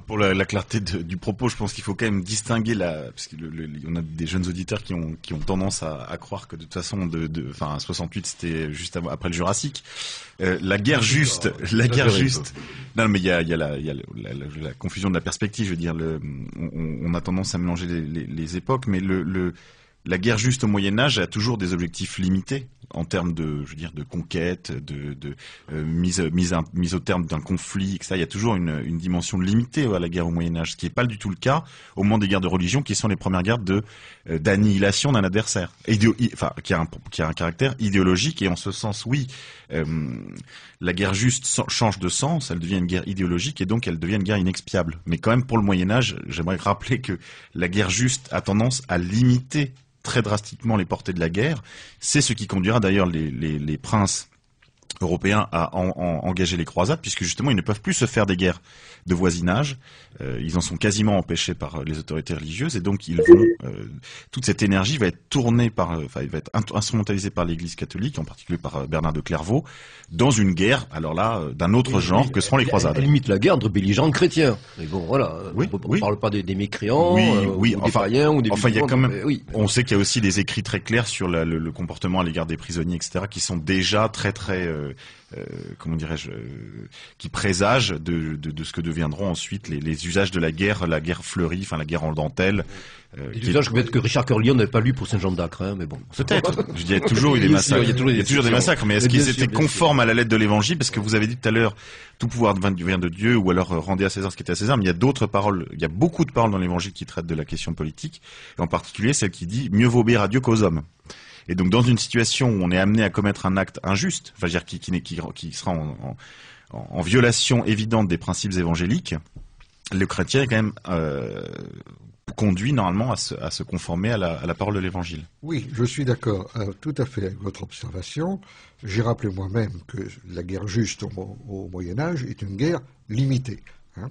Pour la clarté du propos, je pense qu'il faut quand même distinguer parce on a des jeunes auditeurs qui ont tendance à croire que de toute façon, enfin, 68 c'était juste après le Jurassique. La guerre juste, la guerre juste. Non, mais il y a la confusion de la perspective. Je veux dire, on a tendance à mélanger les époques, mais la guerre juste au Moyen Âge a toujours des objectifs limités en termes de, je veux dire, de conquête, mise au terme d'un conflit, etc. Il y a toujours une dimension limitée à la guerre au Moyen Âge, ce qui n'est pas du tout le cas au moment des guerres de religion, qui sont les premières guerres d'annihilation d'un adversaire, enfin qui a un caractère idéologique. Et en ce sens, oui, la guerre juste change de sens, elle devient une guerre idéologique et donc elle devient une guerre inexpiable. Mais quand même, pour le Moyen Âge, j'aimerais rappeler que la guerre juste a tendance à limiter très drastiquement les portées de la guerre. C'est ce qui conduira d'ailleurs les princes européens à engager les croisades, puisque justement ils ne peuvent plus se faire des guerres de voisinage. Ils en sont quasiment empêchés par les autorités religieuses, et donc toute cette énergie va être tournée il va être instrumentalisée par l'Église catholique, en particulier par Bernard de Clairvaux, dans une guerre, alors là, d'un autre genre que seront les croisades. Elle limite la guerre entre belligérants chrétiens. Mais bon, voilà, oui, on ne parle pas des mécréants, ou des païens, ou des enfin, il y a quand même, oui. On sait qu'il y a aussi des écrits très clairs sur le comportement à l'égard des prisonniers, etc., qui sont déjà très comment dirais-je, qui présagent de ce que deviendront ensuite les usages de la guerre fleurie, enfin la guerre en dentelle. Des usages peut-être que Richard Cœur Lion n'avait pas lu pour Saint-Jean d'Acre, hein, mais bon. Peut-être. Je dis, il y a toujours eu des massacres. Il y a toujours des massacres, mais est-ce qu'ils étaient conformes à la lettre de l'Évangile? Parce que vous avez dit tout à l'heure, tout pouvoir vient de Dieu, ou alors rendez à César ce qui était à César, mais il y a d'autres paroles, il y a beaucoup de paroles dans l'Évangile qui traitent de la question politique, et en particulier celle qui dit mieux vaut obéir à Dieu qu'aux hommes. Et donc, dans une situation où on est amené à commettre un acte injuste, enfin, je veux dire, qui sera en violation évidente des principes évangéliques, le chrétien est quand même conduit normalement à se conformer à la parole de l'Évangile. Oui, je suis d'accord tout à fait avec votre observation. J'ai rappelé moi-même que la guerre juste au Moyen Âge est une guerre limitée. Hein.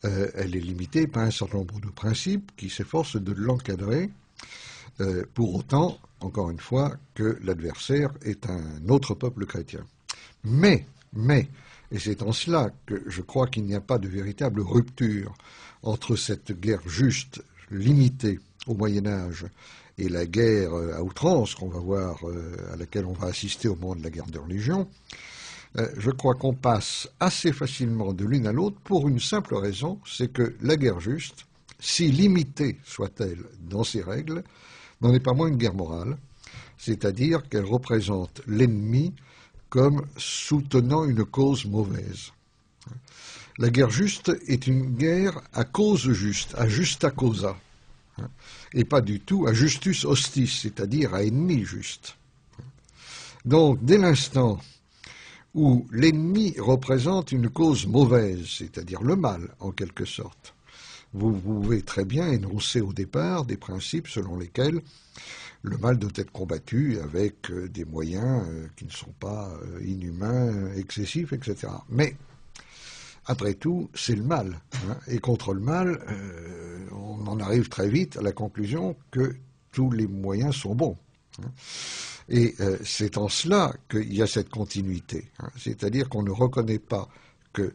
Elle est limitée par un certain nombre de principes qui s'efforcent de l'encadrer. Pour autant, encore une fois, que l'adversaire est un autre peuple chrétien. Mais, et c'est en cela que je crois qu'il n'y a pas de véritable rupture entre cette guerre juste, limitée au Moyen-Âge, et la guerre à outrance qu'on va voir, à laquelle on va assister au moment de la guerre de religion. Je crois qu'on passe assez facilement de l'une à l'autre pour une simple raison, c'est que la guerre juste, si limitée soit-elle dans ses règles, n'en est pas moins une guerre morale, c'est-à-dire qu'elle représente l'ennemi comme soutenant une cause mauvaise. La guerre juste est une guerre à cause juste, à justa causa, et pas du tout à justus hostis, c'est-à-dire à ennemi juste. Donc, dès l'instant où l'ennemi représente une cause mauvaise, c'est-à-dire le mal, en quelque sorte, vous pouvez très bien énoncer au départ des principes selon lesquels le mal doit être combattu avec des moyens qui ne sont pas inhumains, excessifs, etc. Mais, après tout, c'est le mal. Hein, et contre le mal, on en arrive très vite à la conclusion que tous les moyens sont bons. Hein. Et c'est en cela qu'il y a cette continuité. Hein, c'est-à-dire qu'on ne reconnaît pas que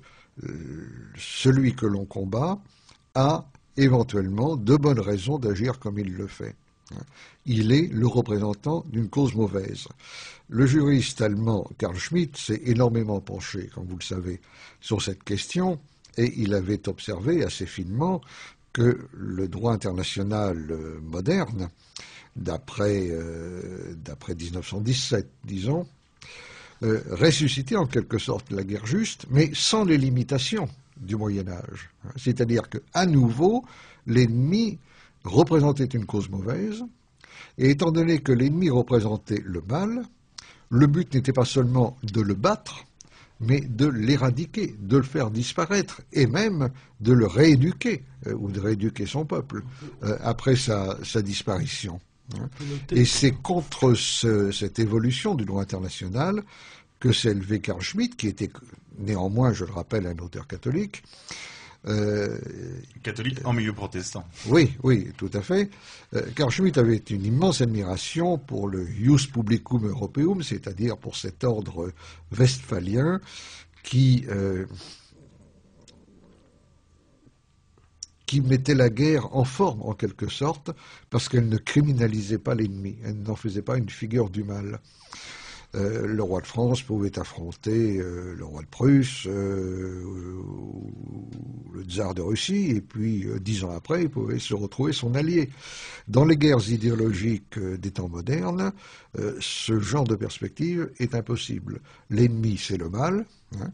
celui que l'on combat a éventuellement de bonnes raisons d'agir comme il le fait. Il est le représentant d'une cause mauvaise. Le juriste allemand Carl Schmitt s'est énormément penché, comme vous le savez, sur cette question, et il avait observé assez finement que le droit international moderne, d'après 1917, disons, ressuscitait en quelque sorte la guerre juste, mais sans les limitations du Moyen-Âge. C'est-à-dire qu'à nouveau, l'ennemi représentait une cause mauvaise, et étant donné que l'ennemi représentait le mal, le but n'était pas seulement de le battre, mais de l'éradiquer, de le faire disparaître, et même de le rééduquer, ou de rééduquer son peuple, après sa disparition. Et c'est contre cette évolution du droit international que s'est élevé Carl Schmitt, qui était néanmoins, je le rappelle, un auteur catholique. Catholique en milieu protestant. Oui, tout à fait. Carl Schmitt avait une immense admiration pour le Ius Publicum Europaeum, c'est-à-dire pour cet ordre westphalien qui qui mettait la guerre en forme, en quelque sorte, parce qu'elle ne criminalisait pas l'ennemi, elle n'en faisait pas une figure du mal. Le roi de France pouvait affronter le roi de Prusse, ou le tsar de Russie, et puis 10 ans après, il pouvait se retrouver son allié. Dans les guerres idéologiques des temps modernes, ce genre de perspective est impossible. L'ennemi, c'est le mal, hein,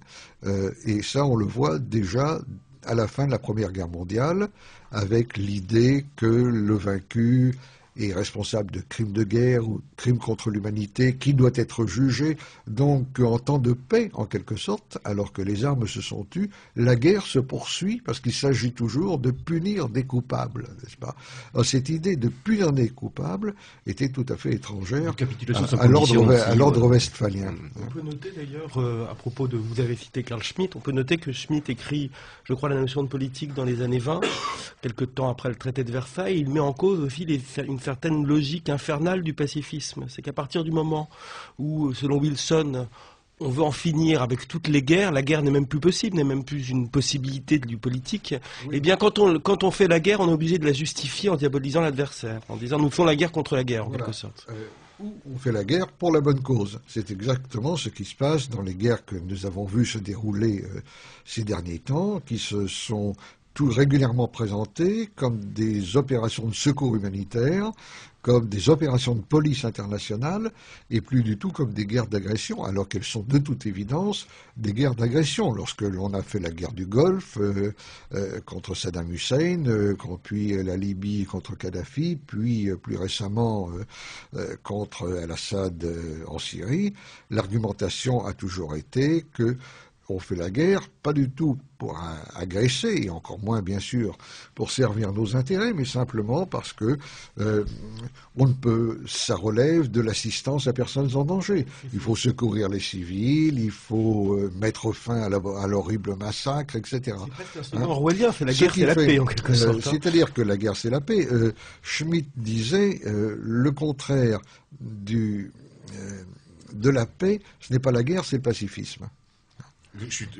et ça, on le voit déjà à la fin de la Première Guerre mondiale, avec l'idée que le vaincu est responsable de crimes de guerre ou crimes contre l'humanité, qui doit être jugé. Donc, en temps de paix, en quelque sorte, alors que les armes se sont tues, la guerre se poursuit parce qu'il s'agit toujours de punir des coupables, n'est-ce pas? Alors, cette idée de punir des coupables était tout à fait étrangère à l'ordre westphalien. On peut noter d'ailleurs, à propos de, vous avez cité Carl Schmitt, on peut noter que Schmitt écrit, je crois, la notion de politique dans les années 20, quelque temps après le traité de Versailles. Il met en cause aussi une certaine logique infernale du pacifisme. C'est qu'à partir du moment où, selon Wilson, on veut en finir avec toutes les guerres, la guerre n'est même plus possible, n'est même plus une possibilité du politique, oui. Eh bien quand on fait la guerre, on est obligé de la justifier en diabolisant l'adversaire, en disant nous faisons la guerre contre la guerre, en quelque sorte. Ou on fait la guerre pour la bonne cause. C'est exactement ce qui se passe dans les guerres que nous avons vues se dérouler ces derniers temps, qui se sont tout régulièrement présentées comme des opérations de secours humanitaire, comme des opérations de police internationale, et plus du tout comme des guerres d'agression, alors qu'elles sont de toute évidence des guerres d'agression. Lorsque l'on a fait la guerre du Golfe contre Saddam Hussein, puis la Libye contre Kadhafi, puis plus récemment contre Al-Assad en Syrie, l'argumentation a toujours été que on fait la guerre, pas du tout pour agresser, et encore moins, bien sûr, pour servir nos intérêts, mais simplement parce que on ne peut, ça relève de l'assistance à personnes en danger. Il faut secourir les civils, il faut mettre fin à l'horrible massacre, etc. C'est presque un slogan orwellien, c'est la guerre, c'est la paix, en quelque sorte. C'est-à-dire que la guerre, c'est la paix. Schmitt disait le contraire de la paix, ce n'est pas la guerre, c'est le pacifisme.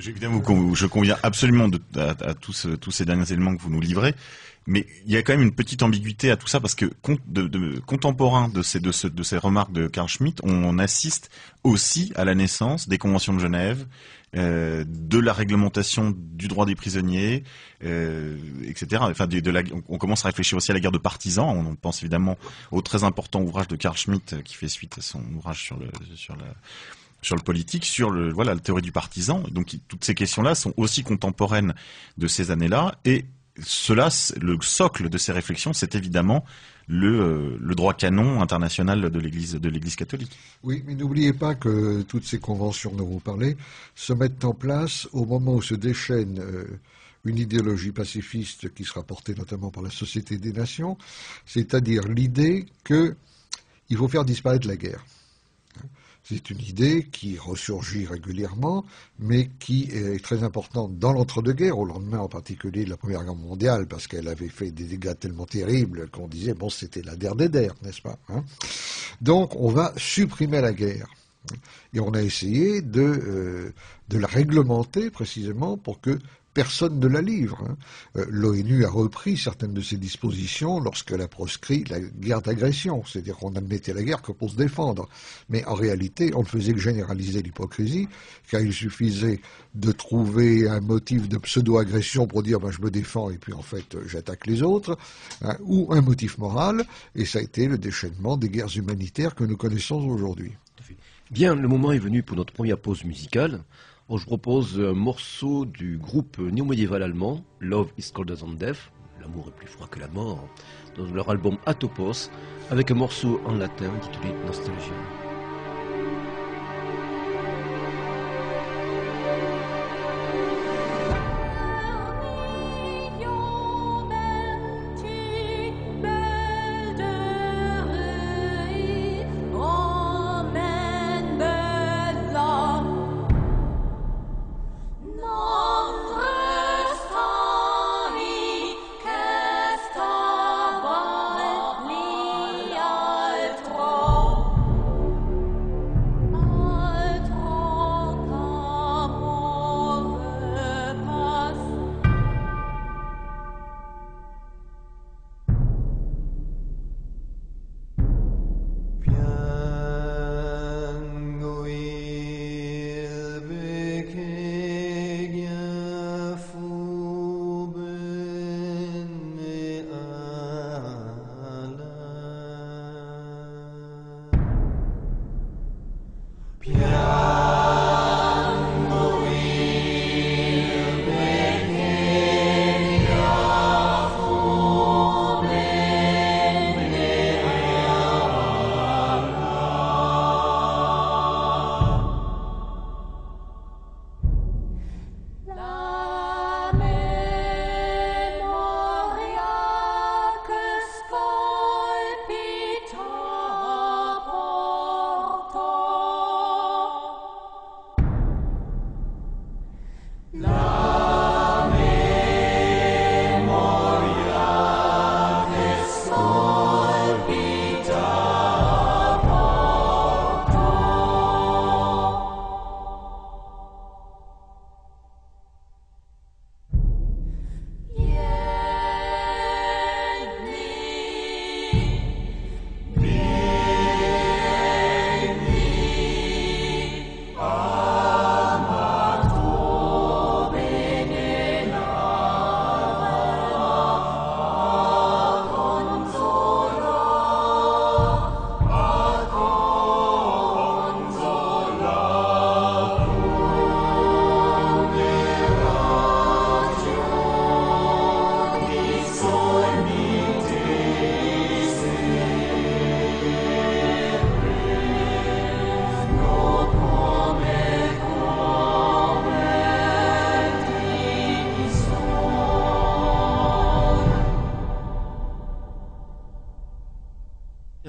Évidemment, je conviens absolument à tous ces derniers éléments que vous nous livrez, mais il y a quand même une petite ambiguïté à tout ça, parce que contemporain de ces remarques de Carl Schmitt, on assiste aussi à la naissance des conventions de Genève, de la réglementation du droit des prisonniers, etc. Enfin, on commence à réfléchir aussi à la guerre de partisans. On pense évidemment au très important ouvrage de Carl Schmitt qui fait suite à son ouvrage sur le politique, sur la théorie du partisan. Donc toutes ces questions-là sont aussi contemporaines de ces années-là, et le socle de ces réflexions, c'est évidemment le droit canon international de l'Église catholique. Oui, mais n'oubliez pas que toutes ces conventions dont vous parlez se mettent en place au moment où se déchaîne une idéologie pacifiste qui sera portée notamment par la Société des Nations, c'est-à-dire l'idée qu'il faut faire disparaître la guerre. C'est une idée qui ressurgit régulièrement, mais qui est très importante dans l'entre-deux-guerres, au lendemain en particulier de la Première Guerre mondiale, parce qu'elle avait fait des dégâts tellement terribles qu'on disait, bon, c'était la der des der, n'est-ce pas, hein? Donc, on va supprimer la guerre. Et on a essayé de la réglementer précisément pour que personne ne la livre. L'ONU a repris certaines de ses dispositions lorsqu'elle a proscrit la guerre d'agression, c'est-à-dire qu'on admettait la guerre que pour se défendre. Mais en réalité, on ne faisait que généraliser l'hypocrisie, car il suffisait de trouver un motif de pseudo-agression pour dire je me défends et puis en fait j'attaque les autres, hein, ou un motif moral, et ça a été le déchaînement des guerres humanitaires que nous connaissons aujourd'hui. Bien, le moment est venu pour notre première pause musicale. Je propose un morceau du groupe néo-médiéval allemand, Love is Colder Than Death, l'amour est plus froid que la mort, dans leur album Atopos, avec un morceau en latin intitulé Nostalgia.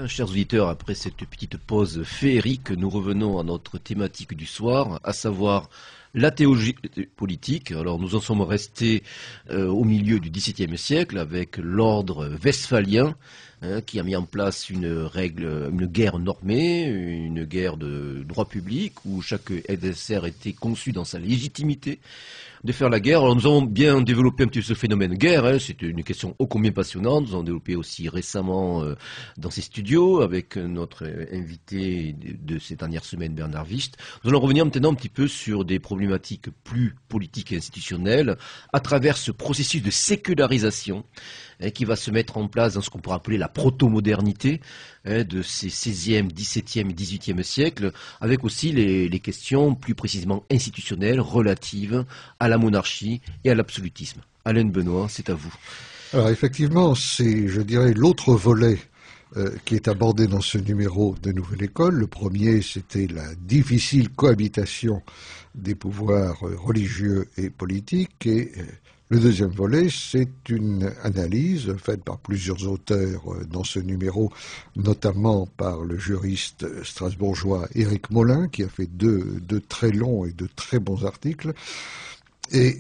Chers auditeurs, après cette petite pause féerique, nous revenons à notre thématique du soir, à savoir la théologie politique. Alors nous en sommes restés au milieu du XVIIe siècle avec l'ordre westphalien qui a mis en place une guerre normée, une guerre de droit public où chaque adversaire était conçu dans sa légitimité de faire la guerre. Alors nous avons bien développé un petit peu ce phénomène guerre, c'est une question ô combien passionnante, nous avons développé aussi récemment dans ces studios avec notre invité de ces dernières semaines, Bernard Wicht. Nous allons revenir maintenant un petit peu sur des problématiques plus politiques et institutionnelles à travers ce processus de sécularisation qui va se mettre en place dans ce qu'on pourrait appeler la proto-modernité de ces 16e, 17e et 18e siècles, avec aussi les questions plus précisément institutionnelles relatives à la monarchie et à l'absolutisme. Alain Benoît, c'est à vous. Alors effectivement, c'est, je dirais, l'autre volet qui est abordé dans ce numéro de Nouvelle École. Le premier, c'était la difficile cohabitation des pouvoirs religieux et politiques, et le deuxième volet, c'est une analyse faite par plusieurs auteurs dans ce numéro, notamment par le juriste strasbourgeois Éric Molin, qui a fait deux très longs et de très bons articles. Et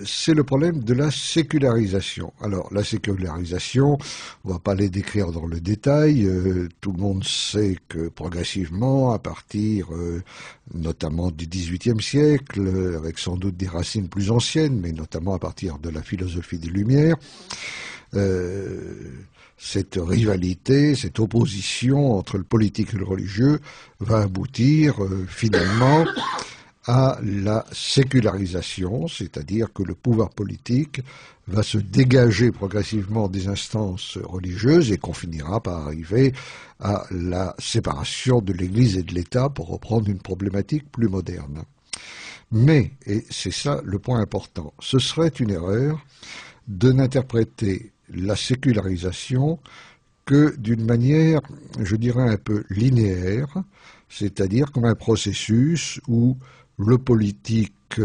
c'est le problème de la sécularisation. Alors, la sécularisation, on va pas les décrire dans le détail. Tout le monde sait que progressivement, à partir notamment du XVIIIe siècle, avec sans doute des racines plus anciennes, mais notamment à partir de la philosophie des Lumières, cette rivalité, cette opposition entre le politique et le religieux va aboutir finalement à la sécularisation, c'est-à-dire que le pouvoir politique va se dégager progressivement des instances religieuses et qu'on finira par arriver à la séparation de l'Église et de l'État, pour reprendre une problématique plus moderne. Mais, et c'est ça le point important, ce serait une erreur de n'interpréter la sécularisation que d'une manière, je dirais, un peu linéaire, c'est-à-dire comme un processus où le politique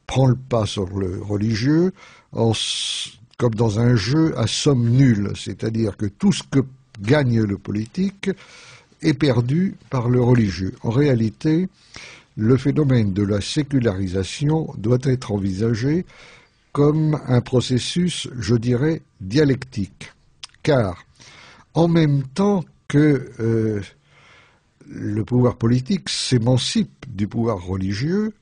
prend le pas sur le religieux, comme dans un jeu à somme nulle, c'est-à-dire que tout ce que gagne le politique est perdu par le religieux. En réalité, le phénomène de la sécularisation doit être envisagé comme un processus, je dirais, dialectique, car en même temps que le pouvoir politique s'émancipe du pouvoir religieux,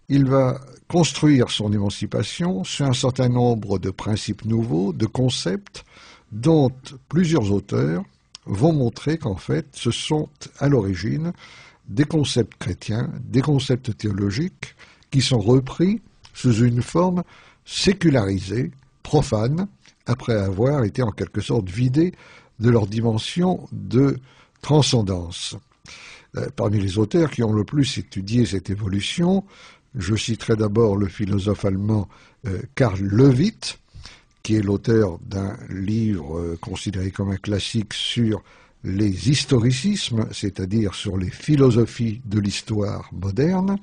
il va construire son émancipation sur un certain nombre de principes nouveaux, de concepts, dont plusieurs auteurs vont montrer qu'en fait, ce sont à l'origine des concepts chrétiens, des concepts théologiques, qui sont repris sous une forme sécularisée, profane, après avoir été en quelque sorte vidés de leur dimension de transcendance. Parmi les auteurs qui ont le plus étudié cette évolution, je citerai d'abord le philosophe allemand Karl Löwit, qui est l'auteur d'un livre considéré comme un classique sur les historicismes, c'est-à-dire sur les philosophies de l'histoire moderne,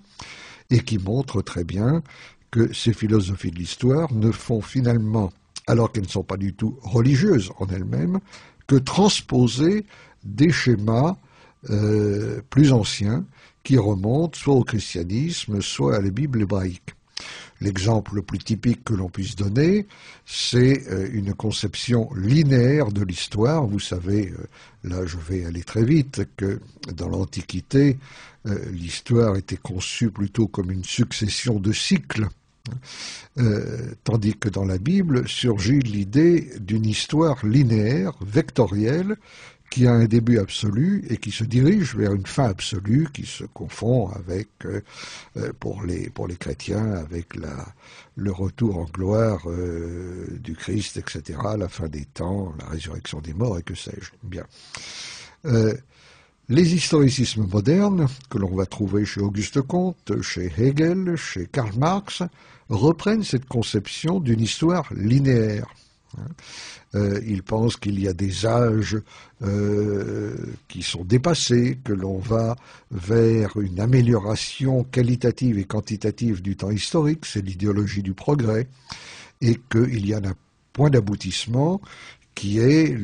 et qui montre très bien que ces philosophies de l'histoire ne font finalement, alors qu'elles ne sont pas du tout religieuses en elles-mêmes, que transposer des schémas plus anciens qui remontent soit au christianisme, soit à la Bible hébraïque. L'exemple le plus typique que l'on puisse donner, c'est une conception linéaire de l'histoire. Vous savez, là je vais aller très vite, que dans l'Antiquité, l'histoire était conçue plutôt comme une succession de cycles, tandis que dans la Bible surgit l'idée d'une histoire linéaire, vectorielle, qui a un début absolu et qui se dirige vers une fin absolue, qui se confond avec, pour les chrétiens, avec le retour en gloire du Christ, etc., la fin des temps, la résurrection des morts et que sais-je. Bien. Les historicismes modernes, que l'on va trouver chez Auguste Comte, chez Hegel, chez Karl Marx, reprennent cette conception d'une histoire linéaire. Ils pensent qu'il y a des âges qui sont dépassés, que l'on va vers une amélioration qualitative et quantitative du temps historique, c'est l'idéologie du progrès, et qu'il y a un point d'aboutissement qui est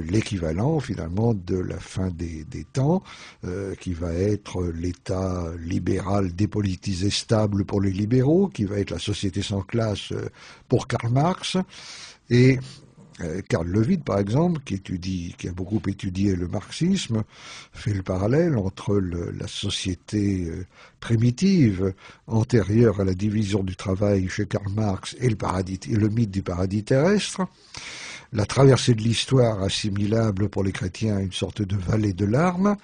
l'équivalent finalement de la fin des temps, qui va être l'État libéral dépolitisé stable pour les libéraux, qui va être la société sans classe pour Karl Marx, et Karl Lewit, par exemple, qui a beaucoup étudié le marxisme, fait le parallèle entre la société primitive, antérieure à la division du travail chez Karl Marx, et le mythe du paradis terrestre, la traversée de l'histoire assimilable pour les chrétiens à une sorte de vallée de larmes,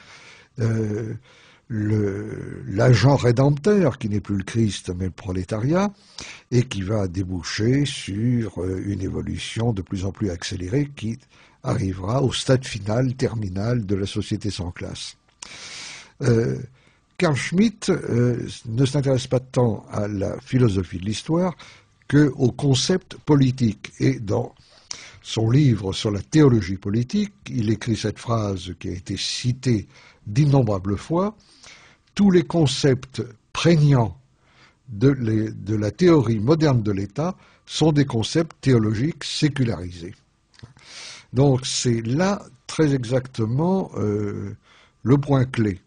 l'agent rédempteur qui n'est plus le Christ mais le prolétariat et qui va déboucher sur une évolution de plus en plus accélérée qui arrivera au stade final, terminal de la société sans classe. Carl Schmitt ne s'intéresse pas tant à la philosophie de l'histoire qu'au concept politique, et dans son livre sur la théologie politique, il écrit cette phrase qui a été citée d'innombrables fois: tous les concepts prégnants de la théorie moderne de l'État sont des concepts théologiques sécularisés. Donc c'est là très exactement le point clé.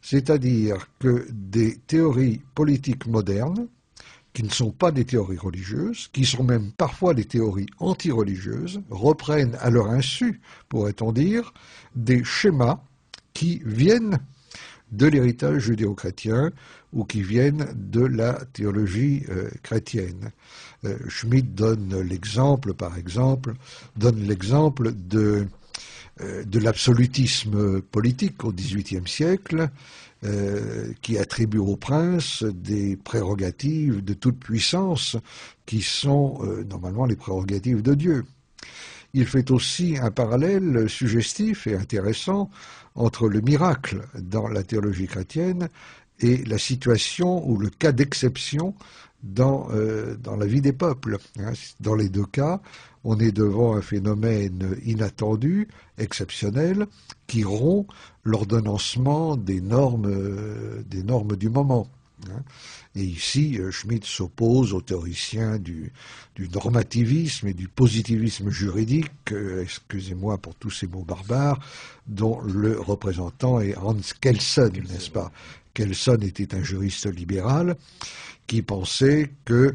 C'est-à-dire que des théories politiques modernes, qui ne sont pas des théories religieuses, qui sont même parfois des théories anti-religieuses, reprennent à leur insu, pourrait-on dire, des schémas qui viennent de l'héritage judéo-chrétien ou qui viennent de la théologie chrétienne. Schmitt donne l'exemple, par exemple, de l'absolutisme politique au XVIIIe siècle, qui attribue au prince des prérogatives de toute puissance qui sont normalement les prérogatives de Dieu. Il fait aussi un parallèle suggestif et intéressant entre le miracle dans la théologie chrétienne et la situation ou le cas d'exception dans la vie des peuples. Dans les deux cas, on est devant un phénomène inattendu, exceptionnel, qui rompt l'ordonnancement des normes du moment. Et ici, Schmitt s'oppose aux théoriciens du normativisme et du positivisme juridique, excusez-moi pour tous ces mots barbares, dont le représentant est Hans Kelsen, n'est-ce pas? Kelsen était un juriste libéral qui pensait que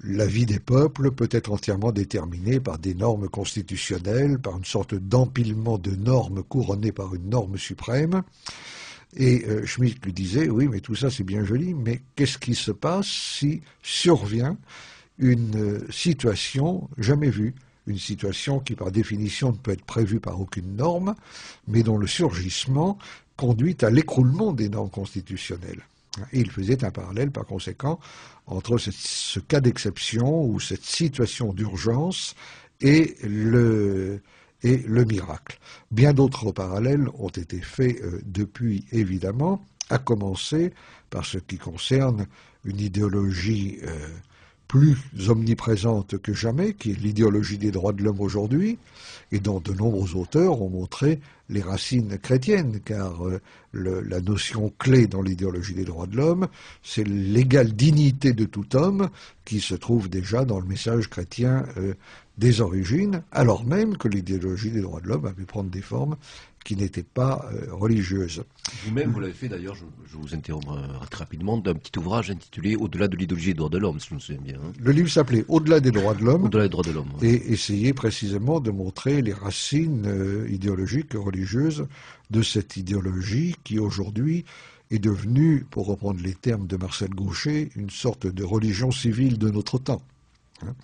la vie des peuples peut être entièrement déterminée par des normes constitutionnelles, par une sorte d'empilement de normes couronnées par une norme suprême. Et Schmitt lui disait, oui, mais tout ça c'est bien joli, mais qu'est-ce qui se passe si survient une situation jamais vue, une situation qui par définition ne peut être prévue par aucune norme, mais dont le surgissement conduit à l'écroulement des normes constitutionnelles. Et il faisait un parallèle par conséquent entre ce cas d'exception ou cette situation d'urgence et le miracle. Bien d'autres parallèles ont été faits depuis, évidemment, à commencer par ce qui concerne une idéologie plus omniprésente que jamais, qui est l'idéologie des droits de l'homme aujourd'hui, et dont de nombreux auteurs ont montré les racines chrétiennes, car la notion clé dans l'idéologie des droits de l'homme, c'est l'égale dignité de tout homme, qui se trouve déjà dans le message chrétien des origines, alors même que l'idéologie des droits de l'homme avait prendre des formes qui n'étaient pas religieuses. Vous-même, vous l'avez fait d'ailleurs, je vous interromps très rapidement, d'un petit ouvrage intitulé Au-delà de l'idéologie des droits de l'homme, si je me souviens bien. Hein. Le livre s'appelait Au-delà des droits de l'homme. Au-delà des droits de l'homme. Et essayait précisément de montrer les racines idéologiques, religieuses de cette idéologie qui aujourd'hui est devenue, pour reprendre les termes de Marcel Gauchet, une sorte de religion civile de notre temps. Hein.